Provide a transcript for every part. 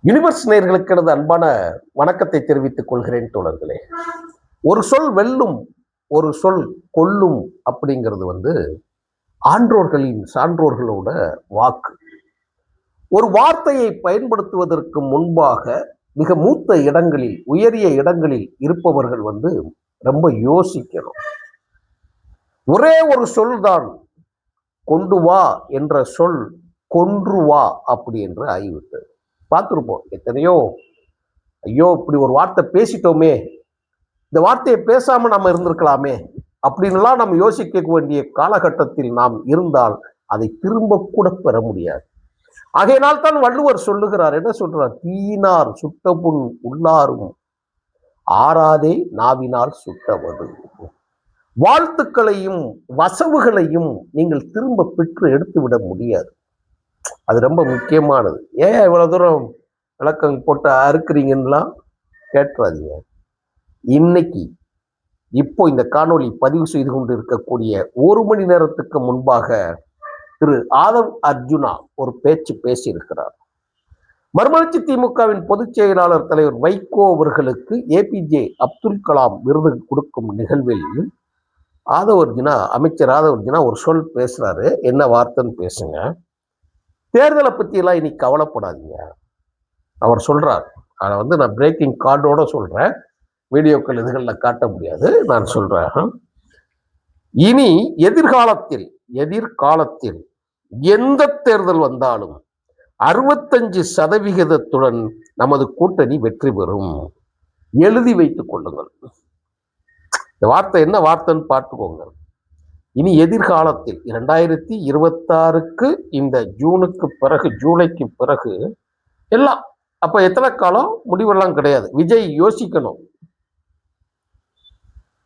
Universe நேயர்களுக்கு எனது அன்பான வணக்கத்தை தெரிவித்துக் கொள்கிறேன் தோழர்களே. ஒரு சொல் வெல்லும், ஒரு சொல் கொல்லும் அப்படிங்கிறது ஆன்றோர்களின் சான்றோர்களோட வாக்கு. ஒரு வார்த்தையை பயன்படுத்துவதற்கு முன்பாக மிக மூத்த இடங்களில், உயரிய இடங்களில் இருப்பவர்கள் ரொம்ப யோசிக்கணும். ஒரே ஒரு சொல் தான், கொண்டு வா என்ற சொல் கொன்று வா அப்படி என்று ஆகிவிட்டது. பார்த்துருப்போம் எத்தனையோ, ஐயோ இப்படி ஒரு வார்த்தை பேசிட்டோமே, இந்த வார்த்தையை பேசாம நம்ம இருந்திருக்கலாமே அப்படின்லாம் நம்ம யோசிக்க வேண்டிய காலகட்டத்தில் நாம் இருந்தால் அதை திரும்ப கூட பெற முடியாது. ஆகையினால் தான் வள்ளுவர் சொல்லுகிறார், என்ன சொல்றார்? தீயினார் சுட்ட புண் உள்ளாரும் ஆறாதே நாவினால் சுட்டவது. வாழ்த்துக்களையும் வசவுகளையும் நீங்கள் திரும்ப பெற்று எடுத்து விட முடியாது. அது ரொம்ப முக்கியமானது. ஏன் இவ்வளவு தூரம் விளக்கம் போட்டு அறுக்குறீங்கன்னா கேட்டுறாதீங்க. இன்னைக்கு இப்போ இந்த காணொளி பதிவு செய்து கொண்டு இருக்கக்கூடிய 1 மணி நேரத்துக்கு முன்பாக திரு ஆதவ் அர்ஜுனா ஒரு பேச்சு பேசியிருக்கிறார். மறுமலர்ச்சி திமுகவின் பொதுச் செயலாளர் தலைவர் வைகோ அவர்களுக்கு ஏபிஜே அப்துல் கலாம் விருது கொடுக்கும் நிகழ்வில் ஆதவ் அர்ஜுனா, அமைச்சர் ஆதவ் அர்ஜுனா ஒரு சொல் பேசுறாரு. என்ன வார்த்தைன்னு பேசுங்க. தேர்தலை பத்தி எல்லாம் இன்னைக்கு கவலைப்படாதீங்க அவர் சொல்றார். அதை நான் பிரேக்கிங் கார்டோட சொல்றேன், வீடியோக்கள் இதுகளில் காட்ட முடியாது, நான் சொல்றேன். இனி எதிர்காலத்தில் எந்த தேர்தல் வந்தாலும் 65% நமது கூட்டணி வெற்றி பெறும். எழுதி வைத்துக் கொள்ளுங்கள். இந்த வார்த்தை என்ன வார்த்தைன்னு பார்த்துக்கோங்க. இனி எதிர்காலத்தில் 2026க்கு இந்த ஜூனுக்கு பிறகு, ஜூலைக்கு பிறகு எல்லாம், அப்ப எத்தனை காலம் முடிவெல்லாம் கிடையாது. விஜய் யோசிக்கணும்.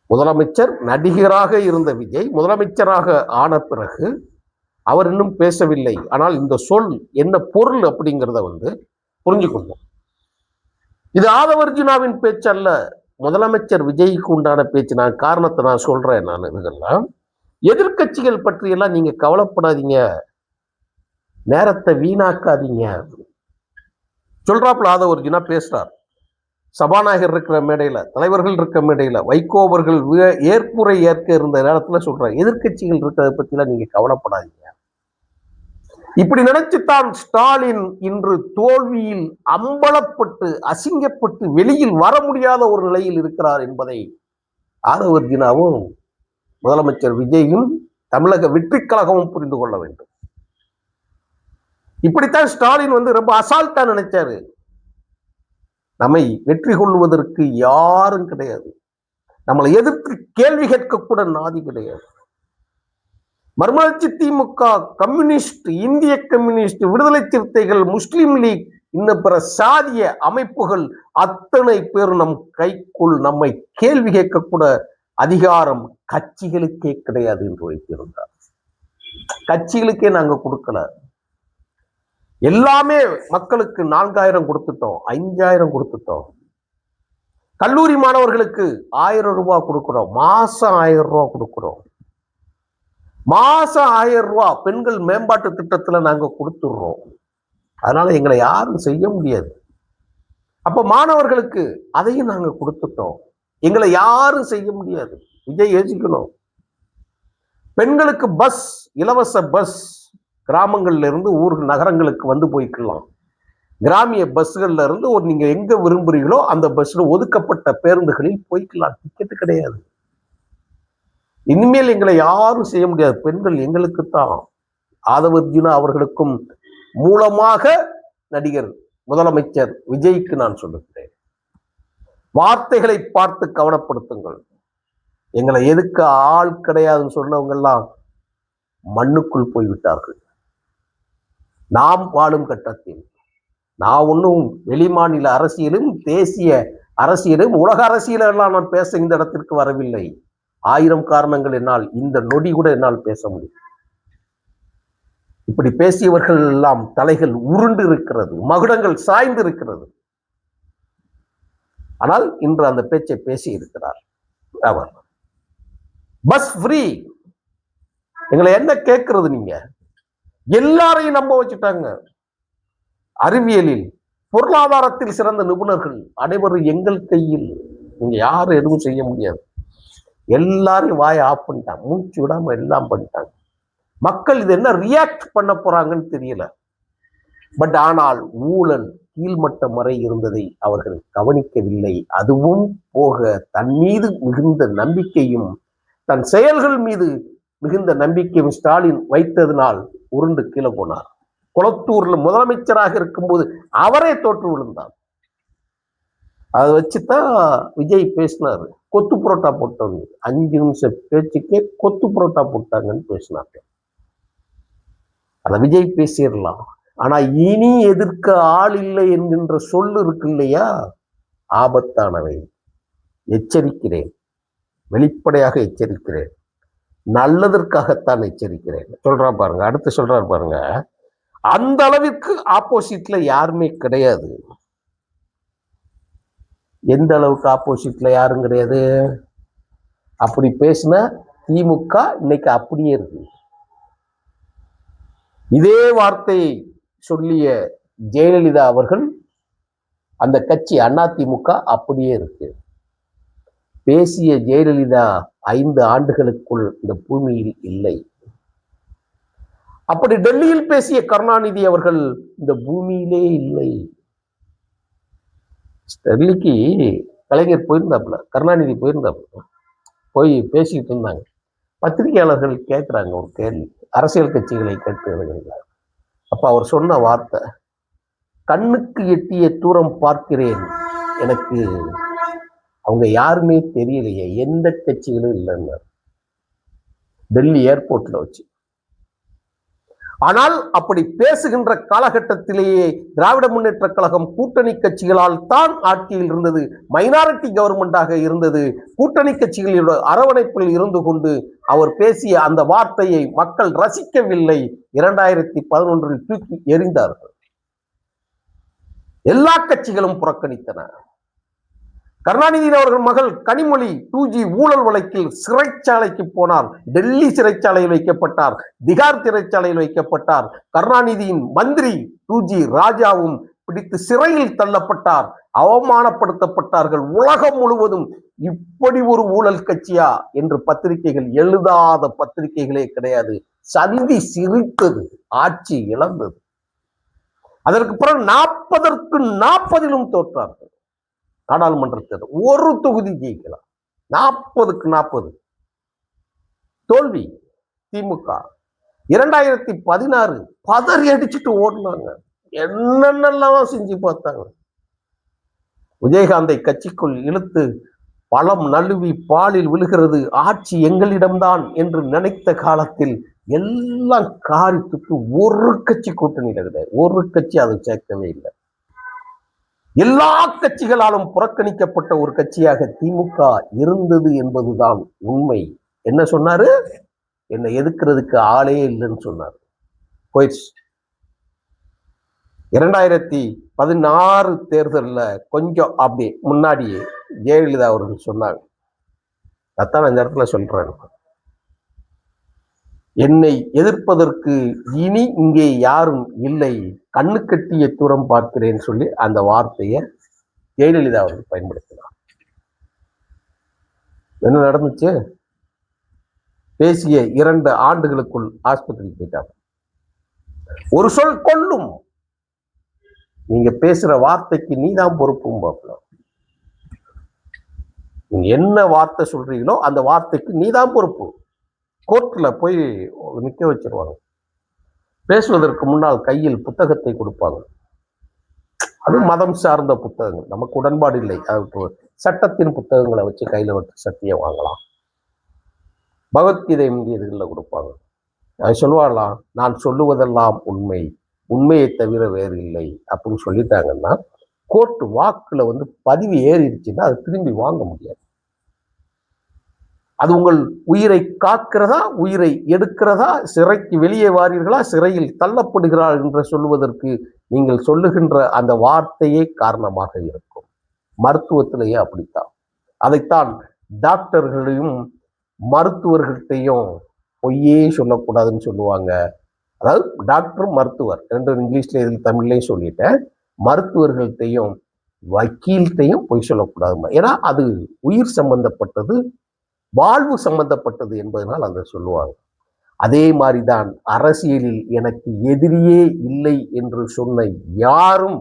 முதலமைச்சர் நடிகராக இருந்த விஜய் முதலமைச்சராக ஆன பிறகு அவர் இன்னும் பேசவில்லை. ஆனால் இந்த சொல் என்ன பொருள் அப்படிங்கிறத புரிஞ்சுக்கணும். இது ஆதவர்ஜுனாவின் பேச்சு அல்ல, முதலமைச்சர் விஜய்க்கு உண்டான பேச்சு. நான் காரணத்தை நான் சொல்றேன். நான் இதெல்லாம் எதிர்கட்சிகள் பற்றியெல்லாம் நீங்க கவலைப்படாதீங்க, நேரத்தை வீணாக்காதீங்க சொல்றாப்புல ஆதவர்ஜுனா பேசுறார். சபாநாயகர் இருக்கிற மேடையில, தலைவர்கள் இருக்க மேடையில, வைகோ அவர்கள் ஏற்புரை ஏற்க இருந்த நேரத்துல சொல்றாங்க, எதிர்கட்சிகள் இருக்கிறத பத்திலாம் நீங்க கவலைப்படாதீங்க. இப்படி நினைச்சுத்தான் ஸ்டாலின் இன்று தோல்வியில் அம்பலப்பட்டு, அசிங்கப்பட்டு வெளியில் வர முடியாத ஒரு நிலையில் இருக்கிறார் என்பதை ஆதவர்ஜுனாவும் முதலமைச்சர் விஜயும் தமிழக வெற்றி கழகமும் புரிந்து கொள்ள வேண்டும். இப்படித்தான் ஸ்டாலின் ரொம்ப அசால்ட்டா நினைச்சாரு. நம்மை வெற்றி கொள்வதற்கு யாரும் கிடையாது, நம்மளை எதிர்த்து கேள்வி கேட்க கூட நாதி கிடையாது. மறுமலர்ச்சி திமுக, கம்யூனிஸ்ட், இந்திய கம்யூனிஸ்ட், விடுதலை சிறுத்தைகள், முஸ்லிம் லீக், இன்னும் பிற சாதிய அமைப்புகள் அத்தனை பேர் நம் கைக்குள் நம்மை கேள்வி கேட்கக்கூட அதிகாரம் கட்சிகளுக்கே கிடையாது என்று வைத்திருந்தார். கட்சிகளுக்கே நாங்க கொடுக்கல, எல்லாமே மக்களுக்கு 4000 கொடுத்துட்டோம், 5000 கொடுத்துட்டோம். கல்லூரி மாணவர்களுக்கு 1000 ரூபாய் கொடுக்கிறோம், மாசம் 1000 ரூபாய் கொடுக்கிறோம், மாசம் 1000 ரூபாய் பெண்கள் மேம்பாட்டு திட்டத்துல நாங்க கொடுத்துடுறோம். அதனால எங்களை யாரும் செய்ய முடியாது. அப்ப மாணவர்களுக்கு அதையும் நாங்க கொடுத்துட்டோம், எங்களை யாரும் செய்ய முடியாது. விஜய் யோசிக்கணும். பெண்களுக்கு பஸ், இலவச பஸ், கிராமங்கள்ல இருந்து நகரங்களுக்கு போய்க்கலாம். கிராமிய பஸ்கள்ல இருந்து நீங்க எங்க விரும்புறீங்களோ அந்த பஸ்ல ஒதுக்கப்பட்ட பேருந்துகளில் போய்க்கலாம், டிக்கெட் கிடையாது. இனிமேல் எங்களை யாரும் செய்ய முடியாது, பெண்கள் எங்களுக்குத்தான். ஆதவர்ஜுனா அவர்களுக்கும் மூலமாக நடிகர் முதலமைச்சர் விஜய்க்கு நான் சொல்லுகிறேன், வார்த்தைகளை பார்த்து கவனப்படுத்துங்கள். எங்களை எதுக்கு ஆள் கிடையாதுன்னு சொன்னவங்க எல்லாம் மண்ணுக்குள் போய்விட்டார்கள். நாம் வாழும் கட்டத்தில் நான் ஒன்றும் வெளிமாநில அரசியலும் தேசிய அரசியலும் உலக அரசியலெல்லாம் நான் பேச இந்த இடத்திற்கு வரவில்லை. 1000 காரணங்கள் என்னால் இந்த நொடி கூட என்னால் பேச முடியும். இப்படி பேசியவர்கள் எல்லாம் தலைகள் உருண்டு இருக்கிறது, மகுடங்கள் சாய்ந்து இருக்கிறது. ஆனால் இன்று அந்த பேச்சை பேசி இருக்கிறார் அவர். பஸ் ஃப்ரீ, எங்களை என்ன கேட்கிறது? நீங்க எல்லாரையும் நம்ப வச்சுட்டாங்க. அறிவியலில் பொருளாதாரத்தில் சிறந்த நிபுணர்கள் அனைவரும் எங்கள் கையில். நீங்க யாரும் எதுவும் செய்ய முடியாது. எல்லாரும் வாயை ஆஃப் பண்ணிட்டாங்க, மூச்சு விடாம எல்லாம் பண்ணிட்டாங்க. மக்கள் இது என்ன ரியாக்ட் பண்ண போறாங்கன்னு தெரியல. பட் ஆனால் ஊழல் கீழ்மட்டம் வரை இருந்ததை அவர்கள் கவனிக்கவில்லை. அதுவும் போக தன் மீது மிகுந்த நம்பிக்கையும் தன் செயல்கள் மீது மிகுந்த நம்பிக்கையும் ஸ்டாலின் வைத்ததினால் உருண்டு கீழே போனார். குளத்தூர்ல முதலமைச்சராக இருக்கும்போது அவரே தோற்று விழுந்தார். அதை வச்சுதான் விஜய் பேசினாரு. கொத்து புரோட்டா போட்டவங்க 5 நிமிஷம் பேச்சுக்கே கொத்து புரோட்டா போட்டாங்கன்னு பேசினாங்க. அதை விஜய் பேசிடலாம். ஆனா இனி எதிர்க்க ஆள் இல்லை என்கின்ற சொல்லு இருக்கு இல்லையா, ஆபத்தானவை. எச்சரிக்கிறேன், வெளிப்படையாக எச்சரிக்கிறேன், நல்லதற்காகத்தான் எச்சரிக்கிறேன். சொல்றான் பாருங்க, அடுத்து சொல்றாரு பாருங்க. அந்த அளவிற்கு ஆப்போசிட்ல யாருமே கிடையாது. எந்த அளவுக்கு ஆப்போசிட்ல யாரும் கிடையாது? அப்படி பேசின திமுக இன்னைக்கு அப்படியே இருக்கு. இதே வார்த்தையை சொல்லிய ஜெயலலிதா அவர்கள் அந்த கட்சி அதிமுக அப்படியே இருக்கு. பேசிய ஜெயலலிதா 5 ஆண்டுகளுக்குள் இந்த பூமியில் இல்லை. அப்படி டெல்லியில் பேசிய கருணாநிதி அவர்கள் இந்த பூமியிலே இல்லை. டெல்லிக்கு கலைஞர் போயிருந்தாப்புல, கருணாநிதி போயிருந்தாப்புல, போய் பேசிக்கிட்டு இருந்தாங்க. பத்திரிகையாளர்கள் கேட்கிறாங்க ஒரு கேள்வி, அரசியல் கட்சிகளை கேட்கிறாங்க. அப்ப அவர் சொன்ன வார்த்தை, கண்ணுக்கு எட்டிய தூரம் பார்க்கிறேன், எனக்கு அவங்க யாருமே தெரியலையே, எந்த கட்சிகளும் இல்லைன்னு டெல்லி ஏர்போர்ட்ல வச்சு. ஆனால் அப்படி பேசுகின்ற காலகட்டத்திலேயே திராவிட முன்னேற்ற கழகம் கூட்டணி கட்சிகளால் தான் ஆட்சியில் இருந்தது, மைனாரிட்டி கவர்மெண்டாக இருந்தது. கூட்டணி கட்சிகளோட அரவணைப்பில் இருந்து கொண்டு அவர் பேசிய அந்த வார்த்தையை மக்கள் ரசிக்கவில்லை. 2011 தூக்கி எறிந்தார்கள். எல்லா கட்சிகளும் புறக்கணித்தன. கருணாநிதி அவர்கள் மகள் கனிமொழி 2G ஊழல் வழக்கில் சிறைச்சாலைக்கு போனார். டெல்லி சிறைச்சாலையில் வைக்கப்பட்டார், திகார் சிறைச்சாலையில் வைக்கப்பட்டார். கருணாநிதியின் மந்திரி 2G ராஜாவும் பிடித்து சிறையில் தள்ளப்பட்டார், அவமானப்படுத்தப்பட்டார்கள். உலகம் முழுவதும் இப்படி ஒரு ஊழல் கட்சியா என்று பத்திரிகைகள் எழுதாத பத்திரிகைகளே கிடையாது. சந்தி சிரித்தது, ஆட்சி இழந்தது. அதற்கு பிறகு 40க்கு 40 தோற்றார்கள். நாடாளுமன்ற தேர்தல் ஒரு தொகுதி ஜெயிக்கலாம், 40க்கு 40 தோல்வி. திமுக 2016 பதறி அடிச்சுட்டு ஓடினாங்க, என்னென்னலாம் செஞ்சு பார்த்தாங்க. விஜயகாந்தை கட்சிக்குள் இழுத்து பழம் நழுவி பாலில் விழுகிறது, ஆட்சி எங்களிடம்தான் என்று நினைத்த காலத்தில் எல்லாம் காரித்துக்கு ஒரு கட்சி கூட்டணியில் கிடையாது, ஒரு கட்சி அதை சேர்க்கவே இல்லை. எல்லா கட்சிகளாலும் புறக்கணிக்கப்பட்ட ஒரு கட்சியாக திமுக இருந்தது என்பதுதான் உண்மை. என்ன சொன்னாரு? என்னை எதிர்க்கிறதுக்கு ஆளே இல்லைன்னு சொன்னார். போயிடுச்சு. 2016 தேர்தலில் கொஞ்சம் அப்படி முன்னாடியே ஜெயலலிதா அவர்கள் சொன்னாங்க, அதான் அந்த இடத்துல சொல்றேன், என்னை எதிர்ப்பதற்கு இனி இங்கே யாரும் இல்லை, கண்ணு கட்டிய தூரம் பார்க்கிறேன்னு சொல்லி அந்த வார்த்தையை ஜெயலலிதா அவர்கள் பயன்படுத்தினார். என்ன நடந்துச்சு? பேசிய 2 ஆண்டுகளுக்குள் ஆஸ்பத்திரிக்கு போயிட்டாங்க. ஒரு சொல் கொல்லும். நீங்க பேசுற வார்த்தைக்கு நீதான் பொறுப்பும் பார்க்கலாம். நீங்க என்ன வார்த்தை சொல்றீங்களோ அந்த வார்த்தைக்கு நீதான் பொறுப்பு. கோர்ட்ல போய் நிக்க வச்சிருவாங்க. பேசுவதற்கு முன்னால் கையில் புத்தகத்தை கொடுப்பாங்க. அது மதம் சார்ந்த புத்தகங்கள், நமக்கு உடன்பாடு இல்லை. அது சட்டத்தின் புத்தகங்களை வச்சு கையில வச்சு சத்தியம் வாங்கலாம். பகவத்கீதை இதுகளில் கொடுப்பாங்க. அது சொல்லுவாங்களாம், நான் சொல்லுவதெல்லாம் உண்மை, உண்மையை தவிர வேறு இல்லை அப்படின்னு சொல்லிட்டாங்கன்னா கோர்ட் வாக்குல பதிவு ஏறிடுச்சுன்னா அது திரும்பி வாங்க முடியாது. அது உங்கள் உயிரை காக்கிறதா, உயிரை எடுக்கிறதா, சிறைக்கு வெளியே வாரீர்களா, சிறையில் தள்ளப்படுகிறாள் என்று சொல்லுவதற்கு நீங்கள் சொல்லுகின்ற அந்த வார்த்தையே காரணமாக இருக்கும். மருத்துவத்திலேயே அப்படித்தான். அதைத்தான் டாக்டர்களையும் மருத்துவர்கள்ட்டையும் பொய்யே சொல்லக்கூடாதுன்னு சொல்லுவாங்க. அதாவது டாக்டர் மருத்துவர் 2 இங்கிலீஷ்ல இதில் தமிழ்லையும் சொல்லிட்டேன். மருத்துவர்கள்ட்டையும் வக்கீல்கிட்டையும் பொய் சொல்லக்கூடாதுமா. ஏன்னா அது உயிர் சம்பந்தப்பட்டது, வாழ்வு சம்பந்தப்பட்டது என்பதனால் அதை சொல்லுவாங்க. அதே மாதிரிதான் அரசியலில் எனக்கு எதிரியே இல்லை என்று சொன்ன யாரும்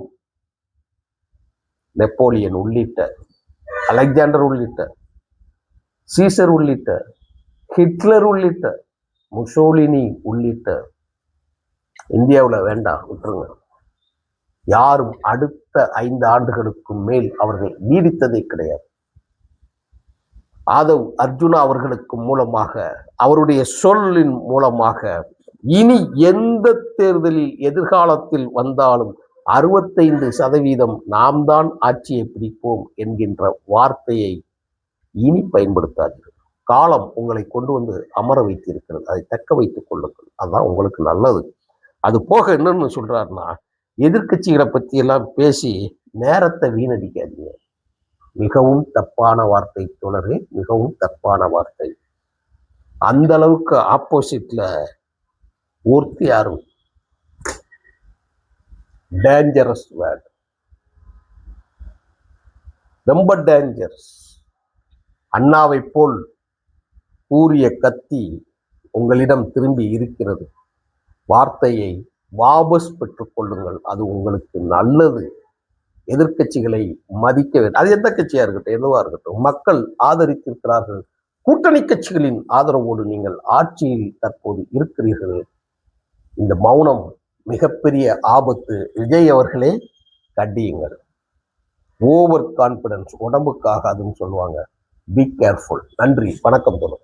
நெப்போலியன் உள்ளிட்ட, அலெக்சாண்டர் உள்ளிட்ட, சீசர் உள்ளிட்ட, ஹிட்லர் உள்ளிட்ட, முசோலினி உள்ளிட்ட, இந்தியாவில் வேண்டாம் விட்டுருங்க, யாரும் அடுத்த 5 ஆண்டுகளுக்கு மேல் அவர்கள் நீடித்ததே கிடையாது. ஆதவ் அர்ஜுனா அவர்களுக்கு மூலமாக, அவருடைய சொல்லின் மூலமாக இனி எந்த தேர்தலில் எதிர்காலத்தில் வந்தாலும் 65% நாம் தான் ஆட்சியை பிடிப்போம் என்கின்ற வார்த்தையை இனி பயன்படுத்தாதீர்கள். காலம் உங்களை கொண்டு வந்து அமர வைத்திருக்கிறது, அதை தக்க வைத்துக் கொள்ளுங்கள், அதுதான் உங்களுக்கு நல்லது. அது போக என்னன்னு சொல்றாருன்னா, எதிர்கட்சிகளை பற்றி எல்லாம் பேசி நேரத்தை வீணடிக்காதீங்க. மிகவும் தப்பான வார்த்தை தோழரே, மிகவும் தப்பான வார்த்தை. அந்த அளவுக்கு ஆப்போசிட்ல ஒருத்தி யாரும் டேஞ்சரஸ் வேர்ட், ரொம்ப டேஞ்சரஸ். அண்ணாவை போல் கூறிய கத்தி உங்களிடம் திரும்பி இருக்கிறது. வார்த்தையை வாபஸ் பெற்றுக் கொள்ளுங்கள், அது உங்களுக்கு நல்லது. எதிர்கட்சிகளை மதிக்க வேண்டும். அது எந்த கட்சியா இருக்கட்டும், எதுவா இருக்கட்டும், மக்கள் ஆதரித்திருக்கிறார்கள். கூட்டணி கட்சிகளின் ஆதரவோடு நீங்கள் ஆட்சியில் தற்போது இருக்கிறீர்கள். இந்த மௌனம் மிகப்பெரிய ஆபத்து. விஜய் அவர்களே, கண்டியுங்கள். ஓவர் கான்பிடன்ஸ் உடம்புக்காக அதுன்னு சொல்லுவாங்க. Be careful. நன்றி, வணக்கம் தோழர்.